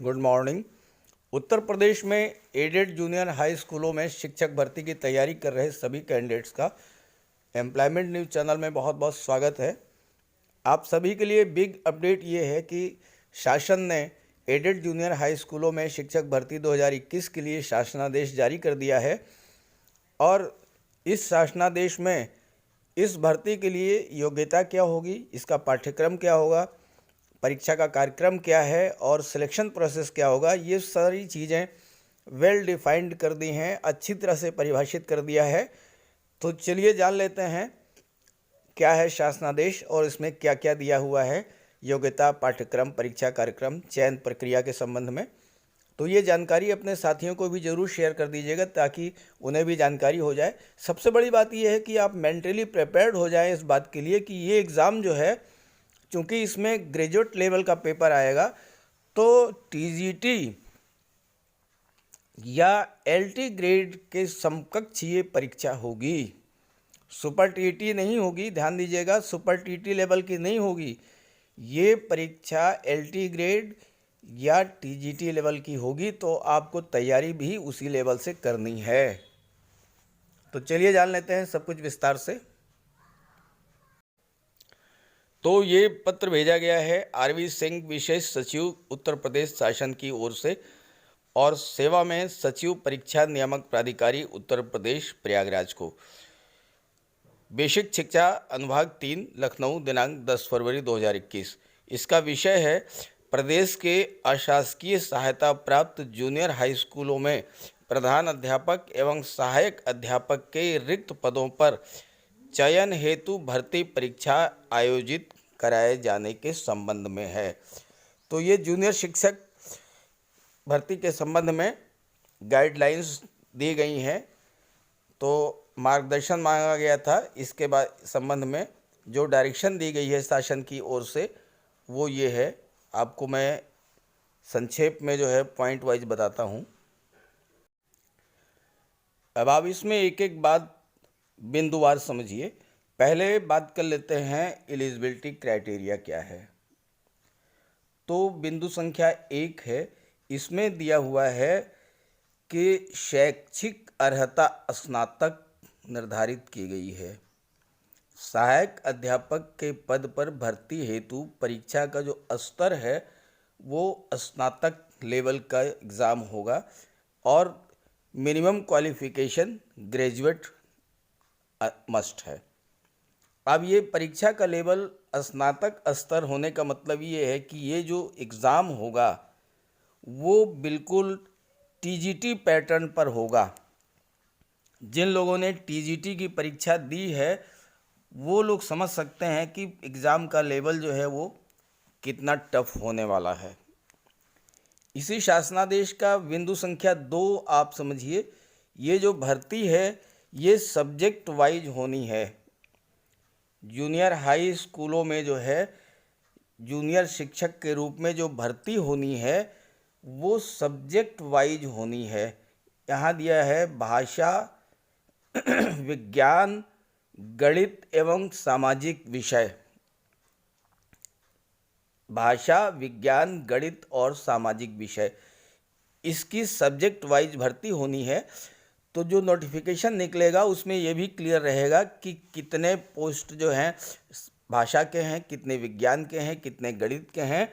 Good morning. Uttar Pradesh में added junior high स्कूलों में शिक्षक भर्ती की तैयारी कर रहे सभी कैंडिडेट्स का एम्प्लॉयमेंट न्यूज़ चैनल में बहुत बहुत स्वागत है। आप सभी के लिए बिग अपडेट ये है कि शासन ने एडेड जूनियर हाई स्कूलों में शिक्षक भर्ती 2021 के लिए शासनादेश जारी कर दिया है और इस शासनादेश में इस भर्ती के लिए योग्यता क्या होगी, इसका पाठ्यक्रम क्या होगा, परीक्षा का कार्यक्रम क्या है और सिलेक्शन प्रोसेस क्या होगा, ये सारी चीज़ें वेल डिफाइंड कर दी हैं, अच्छी तरह से परिभाषित कर दिया है। तो चलिए जान लेते हैं क्या है शासनादेश और इसमें क्या क्या दिया हुआ है योग्यता, पाठ्यक्रम, परीक्षा कार्यक्रम, चयन प्रक्रिया के संबंध में। तो ये जानकारी अपने साथियों को भी ज़रूर शेयर कर दीजिएगा ताकि उन्हें भी जानकारी हो जाए। सबसे बड़ी बात यह है कि आप मेंटली प्रिपेयर्ड हो जाएं इस बात के लिए कि ये एग्ज़ाम जो है, चूँकि इसमें ग्रेजुएट लेवल का पेपर आएगा तो टीजीटी या एलटी ग्रेड के समकक्ष ये परीक्षा होगी। सुपर टीटी नहीं होगी, ध्यान दीजिएगा, सुपर टीटी लेवल की नहीं होगी। ये परीक्षा एलटी ग्रेड या टीजीटी लेवल की होगी, तो आपको तैयारी भी उसी लेवल से करनी है। तो चलिए जान लेते हैं सब कुछ विस्तार से। तो ये पत्र भेजा गया है आरवी सिंह, विशेष सचिव उत्तर प्रदेश शासन की ओर से और सेवा में सचिव परीक्षा नियामक प्राधिकारी उत्तर प्रदेश प्रयागराज को। बेसिक शिक्षा अनुभाग 3 लखनऊ, दिनांक 10 फरवरी 2021। इसका विषय है प्रदेश के अशासकीय सहायता प्राप्त जूनियर हाई स्कूलों में प्रधान अध्यापक एवं सहायक अध्यापक के रिक्त पदों पर चयन हेतु भर्ती परीक्षा आयोजित कराए जाने के संबंध में है। तो ये जूनियर शिक्षक भर्ती के संबंध में गाइडलाइंस दी गई हैं। तो मार्गदर्शन मांगा गया था, इसके बाद संबंध में जो डायरेक्शन दी गई है शासन की ओर से वो ये है। आपको मैं संक्षेप में जो है पॉइंट वाइज बताता हूँ। अब आप इसमें एक एक बात बिंदुवार समझिए। पहले बात कर लेते हैं एलिजिबिलिटी क्राइटेरिया क्या है। तो बिंदु संख्या 1 है, इसमें दिया हुआ है कि शैक्षिक अर्हता स्नातक निर्धारित की गई है। सहायक अध्यापक के पद पर भर्ती हेतु परीक्षा का जो स्तर है वो स्नातक लेवल का एग्ज़ाम होगा और मिनिमम क्वालिफिकेशन ग्रेजुएट मस्ट है। अब ये परीक्षा का लेवल स्नातक स्तर होने का मतलब ये है कि ये जो एग्ज़ाम होगा वो बिल्कुल टीजीटी पैटर्न पर होगा। जिन लोगों ने टीजीटी की परीक्षा दी है वो लोग समझ सकते हैं कि एग्ज़ाम का लेवल जो है वो कितना टफ होने वाला है। इसी शासनादेश का बिंदु संख्या 2 आप समझिए, ये जो भर्ती है ये सब्जेक्ट वाइज होनी है। जूनियर हाई स्कूलों में जो है जूनियर शिक्षक के रूप में जो भर्ती होनी है वो सब्जेक्ट वाइज होनी है। यहाँ दिया है भाषा, विज्ञान, गणित एवं सामाजिक विषय। भाषा, विज्ञान, गणित और सामाजिक विषय, इसकी सब्जेक्ट वाइज भर्ती होनी है। तो जो नोटिफिकेशन निकलेगा उसमें ये भी क्लियर रहेगा कि कितने पोस्ट जो हैं भाषा के हैं, कितने विज्ञान के हैं, कितने गणित के हैं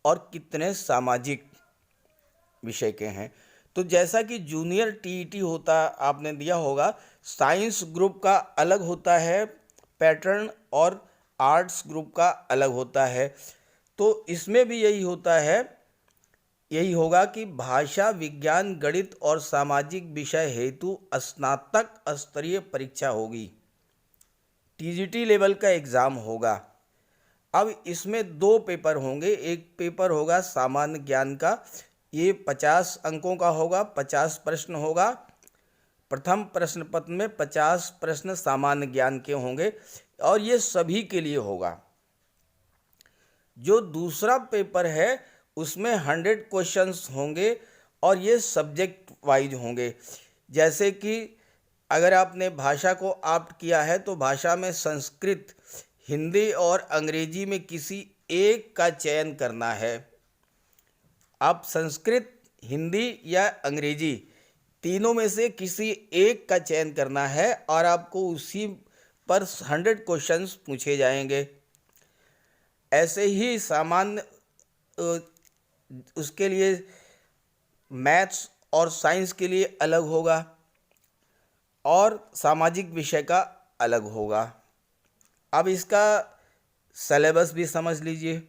और कितने सामाजिक विषय के हैं। तो जैसा कि जूनियर टीईटी होता आपने दिया होगा, साइंस ग्रुप का अलग होता है पैटर्न और आर्ट्स ग्रुप का अलग होता है। तो इसमें भी यही होता है, यही होगा कि भाषा, विज्ञान, गणित और सामाजिक विषय हेतु स्नातक स्तरीय परीक्षा होगी, टीजीटी लेवल का एग्ज़ाम होगा। अब इसमें 2 पेपर होंगे। एक पेपर होगा सामान्य ज्ञान का, ये 50 अंकों का होगा, 50 प्रश्न होगा। प्रथम प्रश्न पत्र में 50 प्रश्न सामान्य ज्ञान के होंगे और ये सभी के लिए होगा। जो दूसरा पेपर है उसमें 100 क्वेश्चंस होंगे और ये सब्जेक्ट वाइज होंगे। जैसे कि अगर आपने भाषा को ऑप्ट किया है तो भाषा में संस्कृत, हिंदी और अंग्रेजी में किसी एक का चयन करना है। आप संस्कृत, हिंदी या अंग्रेजी तीनों में से किसी एक का चयन करना है और आपको उसी पर 100 क्वेश्चंस पूछे जाएंगे। ऐसे ही सामान्य उसके लिए मैथ्स और साइंस के लिए अलग होगा और सामाजिक विषय का अलग होगा। अब इसका सिलेबस भी समझ लीजिए।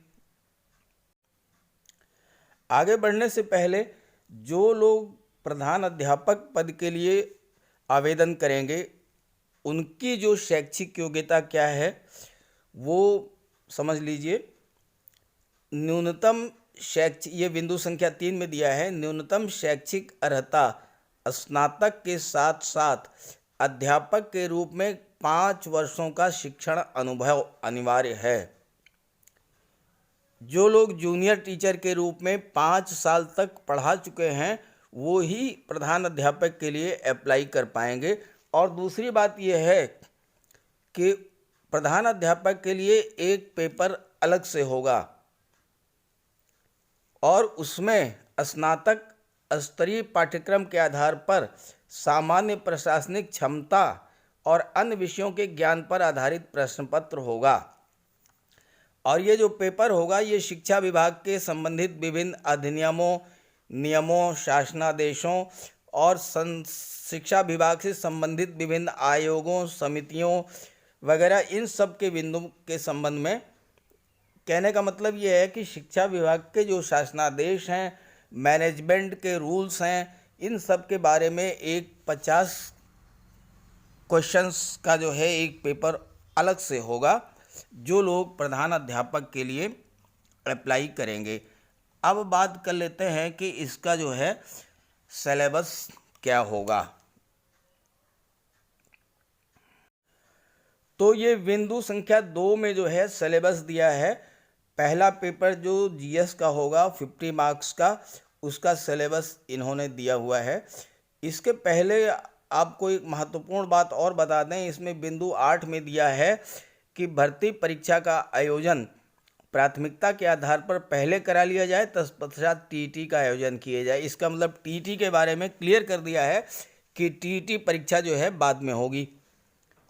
आगे बढ़ने से पहले जो लोग प्रधान अध्यापक पद के लिए आवेदन करेंगे उनकी जो शैक्षिक योग्यता क्या है वो समझ लीजिए। न्यूनतम शैक्षिक, ये बिंदु संख्या 3 में दिया है, न्यूनतम शैक्षिक अर्हता स्नातक के साथ साथ अध्यापक के रूप में 5 वर्षों का शिक्षण अनुभव अनिवार्य है। जो लोग जूनियर टीचर के रूप में 5 साल तक पढ़ा चुके हैं वो ही प्रधान अध्यापक के लिए अप्लाई कर पाएंगे। और दूसरी बात यह है कि प्रधान अध्यापक के लिए एक पेपर अलग से होगा और उसमें स्नातक स्तरीय पाठ्यक्रम के आधार पर सामान्य प्रशासनिक क्षमता और अन्य विषयों के ज्ञान पर आधारित प्रश्न पत्र होगा। और ये जो पेपर होगा ये शिक्षा विभाग के संबंधित विभिन्न अधिनियमों, नियमों, शासनादेशों और शिक्षा विभाग से संबंधित विभिन्न आयोगों, समितियों वगैरह इन सब के बिंदु के संबंध में, कहने का मतलब ये है कि शिक्षा विभाग के जो शासनादेश हैं, मैनेजमेंट के रूल्स हैं, इन सब के बारे में एक 50 क्वेश्चंस का जो है एक पेपर अलग से होगा जो लोग प्रधान अध्यापक के लिए अप्लाई करेंगे। अब बात कर लेते हैं कि इसका जो है सिलेबस क्या होगा। तो ये बिंदु संख्या 2 में जो है सिलेबस दिया है। पहला पेपर जो जीएस का होगा 50 मार्क्स का, उसका सिलेबस इन्होंने दिया हुआ है। इसके पहले आपको एक महत्वपूर्ण बात और बता दें, इसमें बिंदु 8 में दिया है कि भर्ती परीक्षा का आयोजन प्राथमिकता के आधार पर पहले करा लिया जाए, तत्पश्चात टीईटी का आयोजन किया जाए। इसका मतलब टीईटी के बारे में क्लियर कर दिया है कि टीईटी परीक्षा जो है बाद में होगी।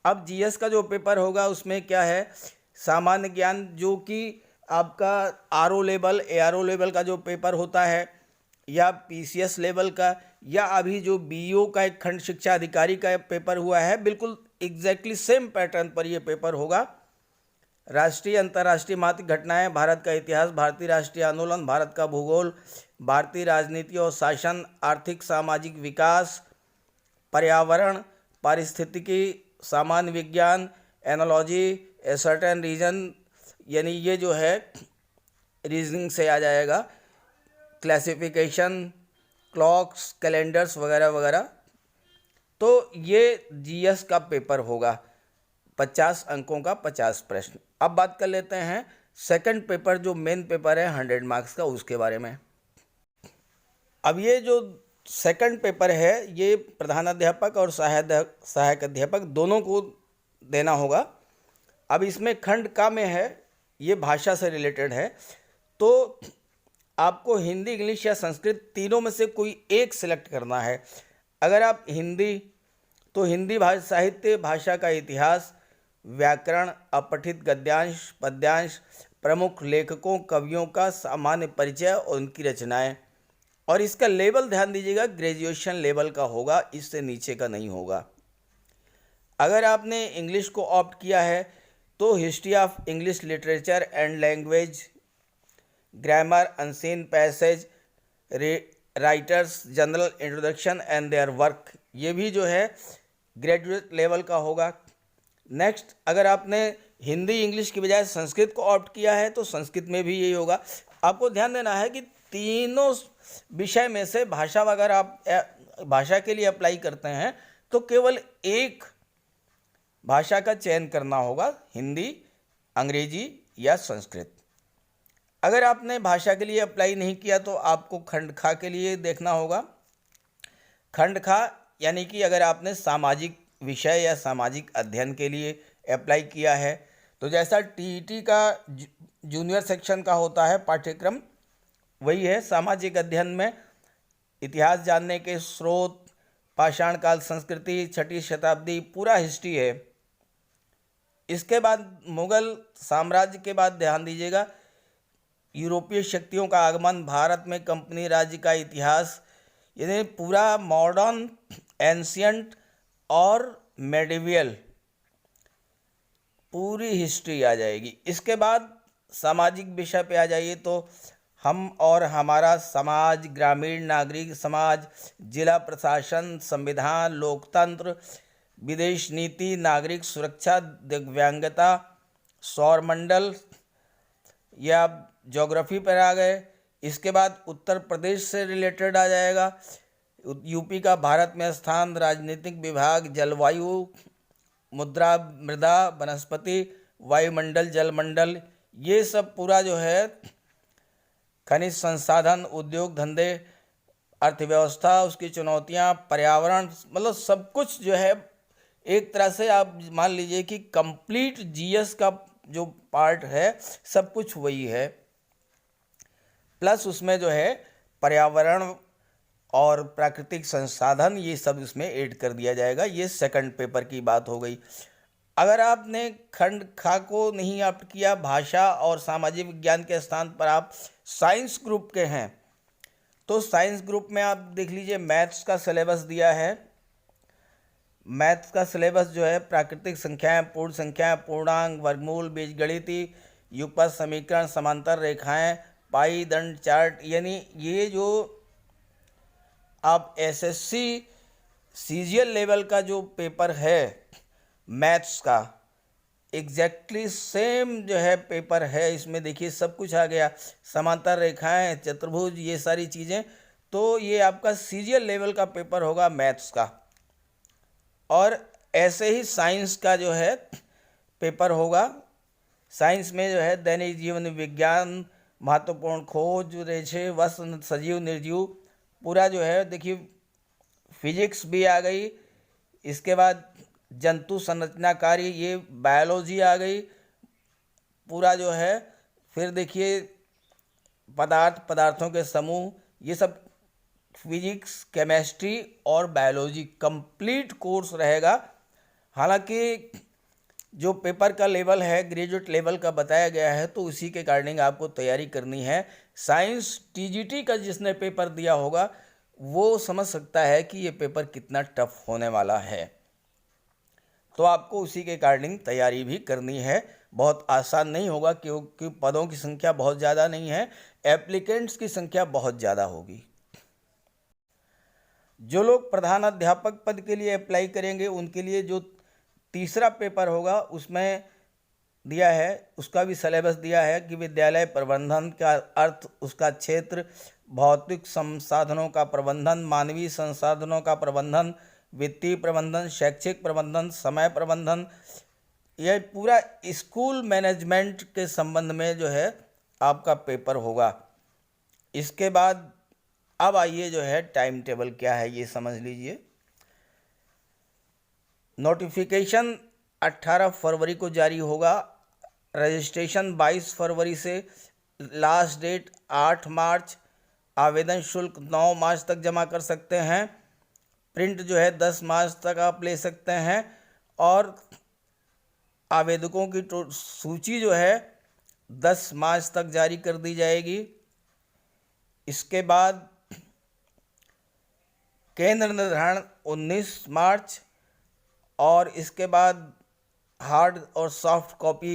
अब जीएस का जो पेपर होगा उसमें क्या है, सामान्य ज्ञान जो कि आपका आरओ लेवल, एआरओ लेवल का जो पेपर होता है या पीसीएस लेवल का, या अभी जो बीईओ का एक खंड शिक्षा अधिकारी का पेपर हुआ है, बिल्कुल एग्जैक्टली सेम पैटर्न पर यह पेपर होगा। राष्ट्रीय अंतर्राष्ट्रीय महत्व घटनाएं, भारत का इतिहास, भारतीय राष्ट्रीय आंदोलन, भारत का भूगोल, भारतीय राजनीति और शासन, आर्थिक सामाजिक विकास, पर्यावरण, पारिस्थितिकी, सामान्य विज्ञान, एनोलॉजी, ए सर्टेन रीजन, यानी ये जो है रीजनिंग से आ जाएगा, क्लासिफिकेशन, क्लॉक्स, कैलेंडर्स वगैरह वगैरह। तो ये जीएस का पेपर होगा, 50 अंकों का 50 प्रश्न। अब बात कर लेते हैं सेकंड पेपर जो मेन पेपर है 100 मार्क्स का, उसके बारे में। अब ये जो सेकंड पेपर है ये प्रधानाध्यापक और सहायक अध्यापक दोनों को देना होगा। अब इसमें खंड का में है, ये भाषा से रिलेटेड है, तो आपको हिंदी, इंग्लिश या संस्कृत तीनों में से कोई एक सिलेक्ट करना है। अगर आप हिंदी, तो हिंदी साहित्य, भाषा का इतिहास, व्याकरण, अपठित गद्यांश, पद्यांश, प्रमुख लेखकों, कवियों का सामान्य परिचय और उनकी रचनाएं। और इसका लेवल ध्यान दीजिएगा, ग्रेजुएशन लेवल का होगा, इससे नीचे का नहीं होगा। अगर आपने इंग्लिश को ऑप्ट किया है तो history of English literature and language, grammar, unseen passage, writers, general introduction and their work, ये भी जो है ग्रेजुएट लेवल का होगा। नेक्स्ट, अगर आपने हिंदी इंग्लिश की बजाय संस्कृत को ऑप्ट किया है तो संस्कृत में भी यही होगा। आपको ध्यान देना है कि तीनों विषय में से भाषा वगैरह आप भाषा के लिए अप्लाई करते हैं तो केवल एक भाषा का चयन करना होगा, हिंदी, अंग्रेजी या संस्कृत। अगर आपने भाषा के लिए अप्लाई नहीं किया तो आपको खंड खा के लिए देखना होगा। खंड खा यानी कि अगर आपने सामाजिक विषय या सामाजिक अध्ययन के लिए अप्लाई किया है तो जैसा टीईटी का जूनियर सेक्शन का होता है पाठ्यक्रम, वही है सामाजिक अध्ययन में इतिहास जानने के स्रोत, पाषाण काल संस्कृति, 6वीं शताब्दी, पूरा हिस्ट्री है। इसके बाद मुगल साम्राज्य के बाद ध्यान दीजिएगा, यूरोपीय शक्तियों का आगमन, भारत में कंपनी राज्य का इतिहास, यानी पूरा मॉडर्न, एंशियंट और मेडिवियल पूरी हिस्ट्री आ जाएगी। इसके बाद सामाजिक विषय पे आ जाइए तो हम और हमारा समाज, ग्रामीण नागरिक समाज, जिला प्रशासन, संविधान, लोकतंत्र, विदेश नीति, नागरिक सुरक्षा, दिव्यांगता, सौरमंडल या ज्योग्राफी पर आ गए। इसके बाद उत्तर प्रदेश से रिलेटेड आ जाएगा, यूपी का भारत में स्थान, राजनीतिक विभाग, जलवायु, मुद्रा, मृदा, वनस्पति, वायुमंडल, जलमंडल, ये सब पूरा जो है, खनिज संसाधन, उद्योग धंधे, अर्थव्यवस्था, उसकी चुनौतियां, पर्यावरण, मतलब सब कुछ जो है एक तरह से आप मान लीजिए कि कंप्लीट जीएस का जो पार्ट है सब कुछ वही है, प्लस उसमें जो है पर्यावरण और प्राकृतिक संसाधन, ये सब इसमें ऐड कर दिया जाएगा। ये सेकंड पेपर की बात हो गई। अगर आपने खंड खा को नहीं ऑप्ट किया, भाषा और सामाजिक विज्ञान के स्थान पर आप साइंस ग्रुप के हैं, तो साइंस ग्रुप में आप देख लीजिए मैथ्स का सिलेबस दिया है। मैथ्स का सिलेबस जो है प्राकृतिक संख्याएं, पूर्ण संख्याएं, पूर्णांक, वर्गमूल, बीजगणितीय, युगपत समीकरण, समांतर रेखाएं, पाई, दंड चार्ट, यानी ये जो आप एसएससी सीजीएल लेवल का जो पेपर है मैथ्स का, एग्जैक्टली सेम जो है पेपर है। इसमें देखिए सब कुछ आ गया, समांतर रेखाएं, चतुर्भुज, ये सारी चीज़ें। तो ये आपका सीजीएल लेवल का पेपर होगा मैथ्स का। और ऐसे ही साइंस का जो है पेपर होगा। साइंस में जो है दैनिक जीवन विज्ञान, महत्वपूर्ण खोज, रेछे, वस्तु, सजीव निर्जीव, पूरा जो है देखिए फिजिक्स भी आ गई। इसके बाद जंतु संरचना कार्य, ये बायोलॉजी आ गई पूरा जो है। फिर देखिए पदार्थों के समूह, ये सब फिजिक्स, केमिस्ट्री और बायोलॉजी कंप्लीट कोर्स रहेगा। हालांकि जो पेपर का लेवल है ग्रेजुएट लेवल का बताया गया है, तो उसी के अकॉर्डिंग आपको तैयारी करनी है। साइंस टीजीटी का जिसने पेपर दिया होगा वो समझ सकता है कि ये पेपर कितना टफ होने वाला है, तो आपको उसी के अकॉर्डिंग तैयारी भी करनी है। बहुत आसान नहीं होगा क्योंकि पदों की संख्या बहुत ज़्यादा नहीं है, एप्लीकेंट्स की संख्या बहुत ज़्यादा होगी। जो लोग प्रधान अध्यापक पद के लिए अप्लाई करेंगे उनके लिए जो तीसरा पेपर होगा उसमें दिया है, उसका भी सिलेबस दिया है कि विद्यालय प्रबंधन का अर्थ, उसका क्षेत्र, भौतिक संसाधनों का प्रबंधन, मानवीय संसाधनों का प्रबंधन, वित्तीय प्रबंधन, शैक्षिक प्रबंधन, समय प्रबंधन, यह पूरा स्कूल मैनेजमेंट के संबंध में जो है आपका पेपर होगा। इसके बाद अब आइए जो है टाइम टेबल क्या है ये समझ लीजिए। नोटिफिकेशन 18 फरवरी को जारी होगा, रजिस्ट्रेशन 22 फरवरी से, लास्ट डेट 8 मार्च, आवेदन शुल्क 9 मार्च तक जमा कर सकते हैं, प्रिंट जो है 10 मार्च तक आप ले सकते हैं, और आवेदकों की सूची जो है 10 मार्च तक जारी कर दी जाएगी। इसके बाद केंद्र निर्धारण 19 मार्च, और इसके बाद हार्ड और सॉफ्ट कॉपी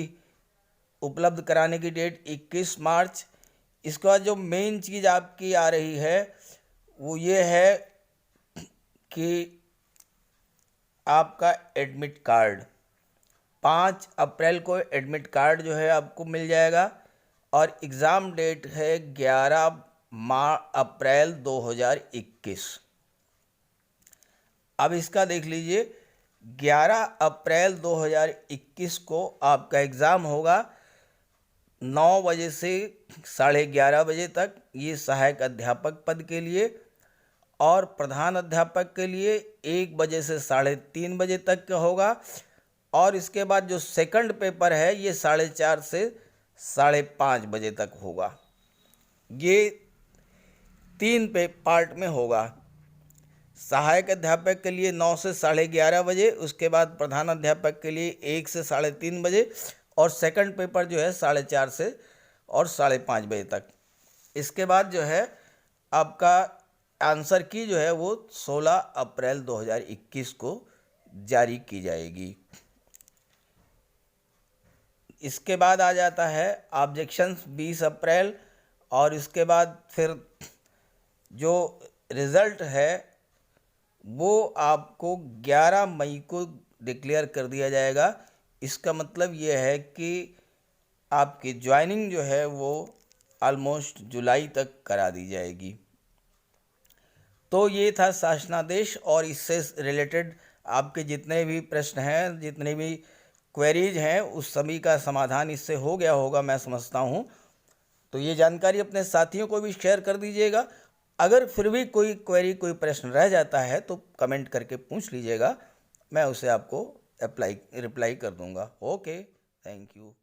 उपलब्ध कराने की डेट 21 मार्च। इसके बाद जो मेन चीज़ आपकी आ रही है वो ये है कि आपका एडमिट कार्ड, 5 अप्रैल को एडमिट कार्ड जो है आपको मिल जाएगा, और एग्ज़ाम डेट है 11 अप्रैल 2021। अब इसका देख लीजिए, 11 अप्रैल 2021 को आपका एग्ज़ाम होगा 9 बजे से 11:30 बजे तक, ये सहायक अध्यापक पद के लिए, और प्रधान अध्यापक के लिए 1 बजे से 3:30 बजे तक का होगा। और इसके बाद जो सेकंड पेपर है ये 4:30 से 5:30 बजे तक होगा। ये 3 पार्ट में होगा। सहायक अध्यापक के लिए 9 से 11:30 बजे, उसके बाद प्रधान अध्यापक के लिए 1 से 3:30 बजे, और सेकंड पेपर जो है 4:30 से और 5:30 बजे तक। इसके बाद जो है आपका आंसर की जो है वो 16 अप्रैल 2021 को जारी की जाएगी। इसके बाद आ जाता है ऑब्जेक्शंस 20 अप्रैल, और इसके बाद फिर जो रिज़ल्ट है वो आपको 11 मई को डिक्लेयर कर दिया जाएगा। इसका मतलब ये है कि आपकी ज्वाइनिंग जो है वो ऑलमोस्ट जुलाई तक करा दी जाएगी। तो ये था शासनादेश, और इससे रिलेटेड आपके जितने भी प्रश्न हैं, जितने भी क्वेरीज हैं, उस सभी का समाधान इससे हो गया होगा, मैं समझता हूँ। तो ये जानकारी अपने साथियों को भी शेयर कर दीजिएगा। अगर फिर भी कोई क्वेरी, कोई प्रश्न रह जाता है तो कमेंट करके पूछ लीजिएगा, मैं उसे आपको रिप्लाई कर दूंगा। Okay, thank you.